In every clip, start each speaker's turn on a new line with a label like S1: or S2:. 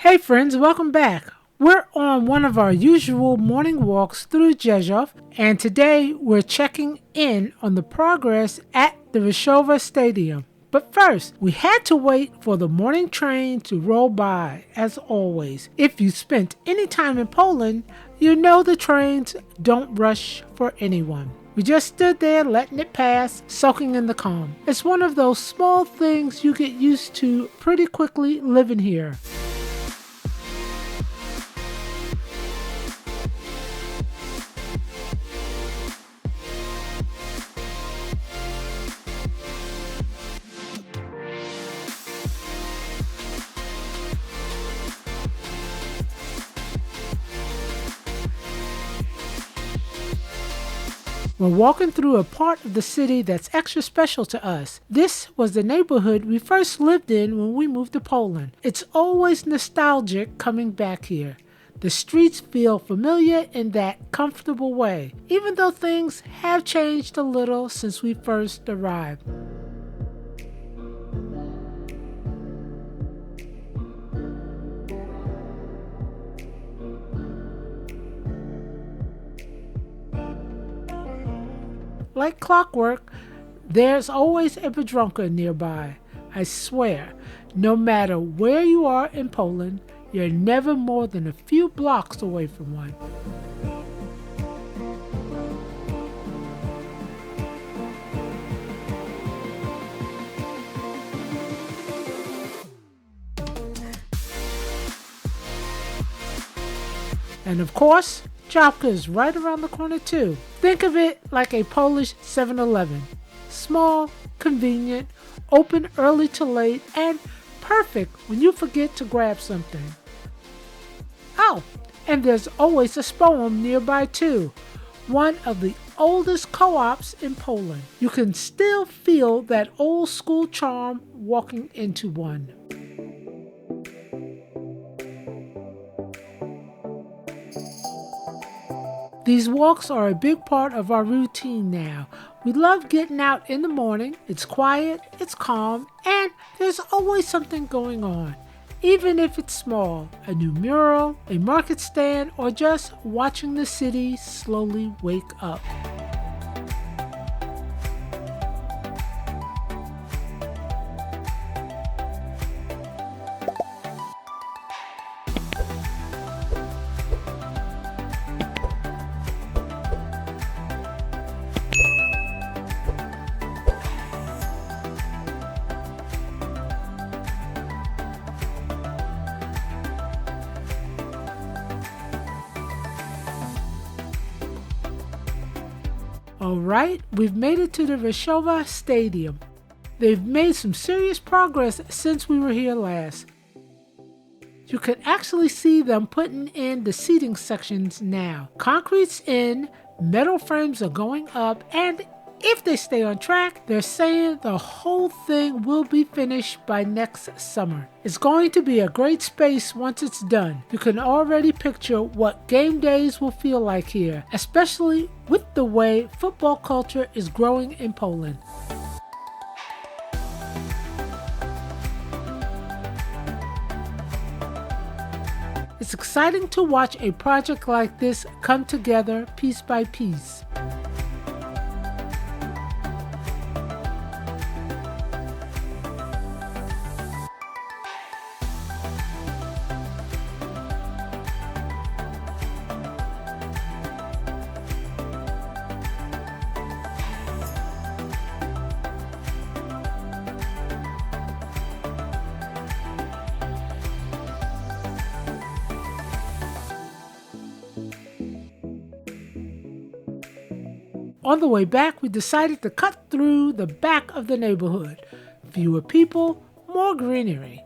S1: Hey friends, welcome back. We're on one of our usual morning walks through Rzeszów, and today we're checking in on the progress at the Resovia Stadium. But first, we had to wait for the morning train to roll by, as always. If you spent any time in Poland, you know the trains don't rush for anyone. We just stood there letting it pass, soaking in the calm. It's one of those small things you get used to pretty quickly living here. We're walking through a part of the city that's extra special to us. This was the neighborhood we first lived in when we moved to Poland. It's always nostalgic coming back here. The streets feel familiar in that comfortable way, even though things have changed a little since we first arrived. Like clockwork, there's always a Biedronka nearby. I swear, no matter where you are in Poland, you're never more than a few blocks away from one. And of course, Zabka is right around the corner too. Think of it like a Polish 7-Eleven. Small, convenient, open early to late, and perfect when you forget to grab something. Oh, and there's always a Spoem nearby too. One of the oldest co-ops in Poland. You can still feel that old school charm walking into one. These walks are a big part of our routine now. We love getting out in the morning. It's quiet, it's calm, and there's always something going on. Even if it's small, a new mural, a market stand, or just watching the city slowly wake up. Alright, we've made it to the Resovia Stadium. They've made some serious progress since we were here last. You can actually see them putting in the seating sections now. Concrete's in, metal frames are going up, and if they stay on track, they're saying the whole thing will be finished by next summer. It's going to be a great space once it's done. You can already picture what game days will feel like here, especially with the way football culture is growing in Poland. It's exciting to watch a project like this come together piece by piece. On the way back, we decided to cut through the back of the neighborhood. Fewer people, more greenery.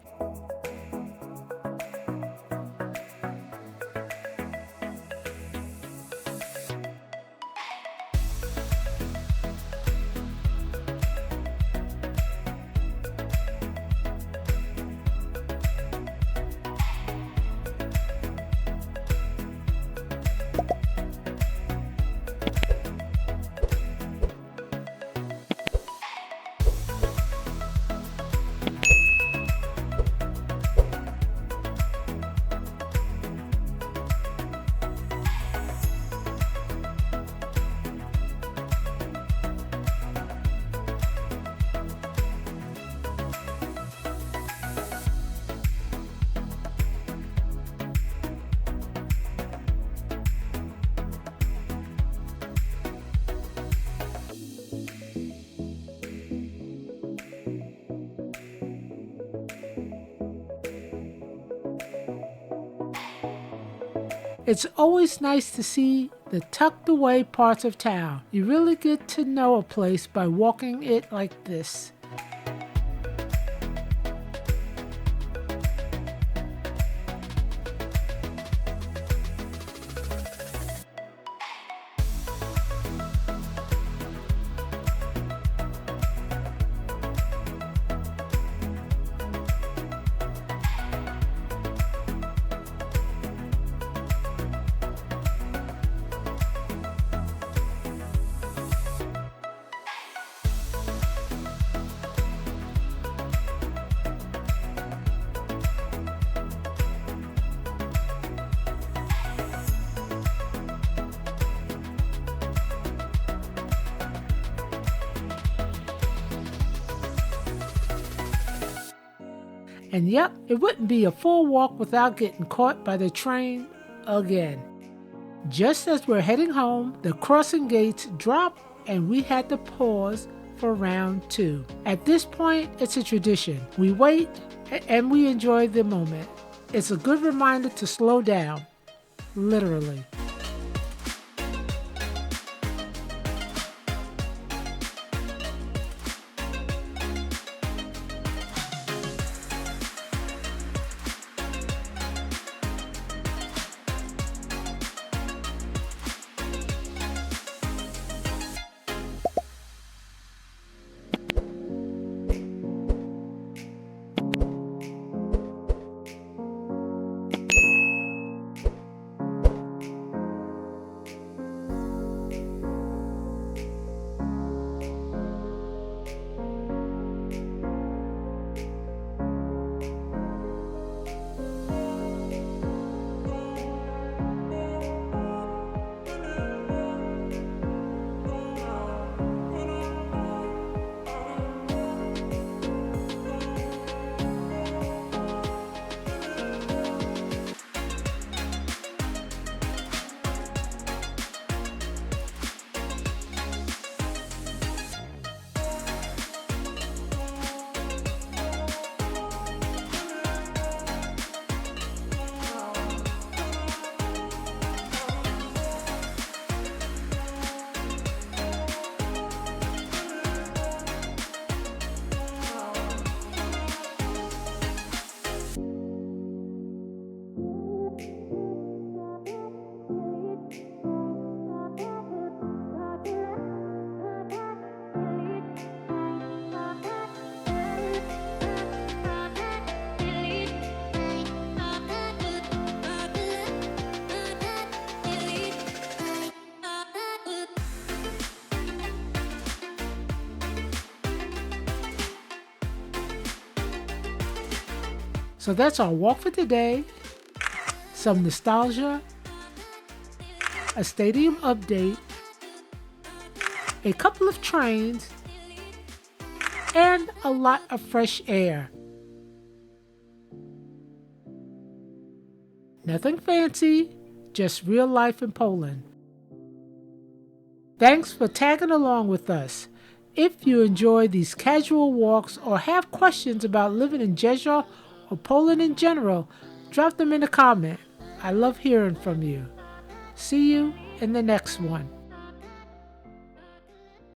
S1: It's always nice to see the tucked away parts of town. You really get to know a place by walking it like this. And yep, it wouldn't be a full walk without getting caught by the train again. Just as we're heading home, the crossing gates drop and we had to pause for round 2. At this point, it's a tradition. We wait and we enjoy the moment. It's a good reminder to slow down, literally. So that's our walk for today. Some nostalgia, a stadium update, a couple of trains, and a lot of fresh air. Nothing fancy, just real life in Poland. Thanks for tagging along with us. If you enjoy these casual walks or have questions about living in Rzeszów or Poland in general, drop them in a comment. I love hearing from you. See you in the next one.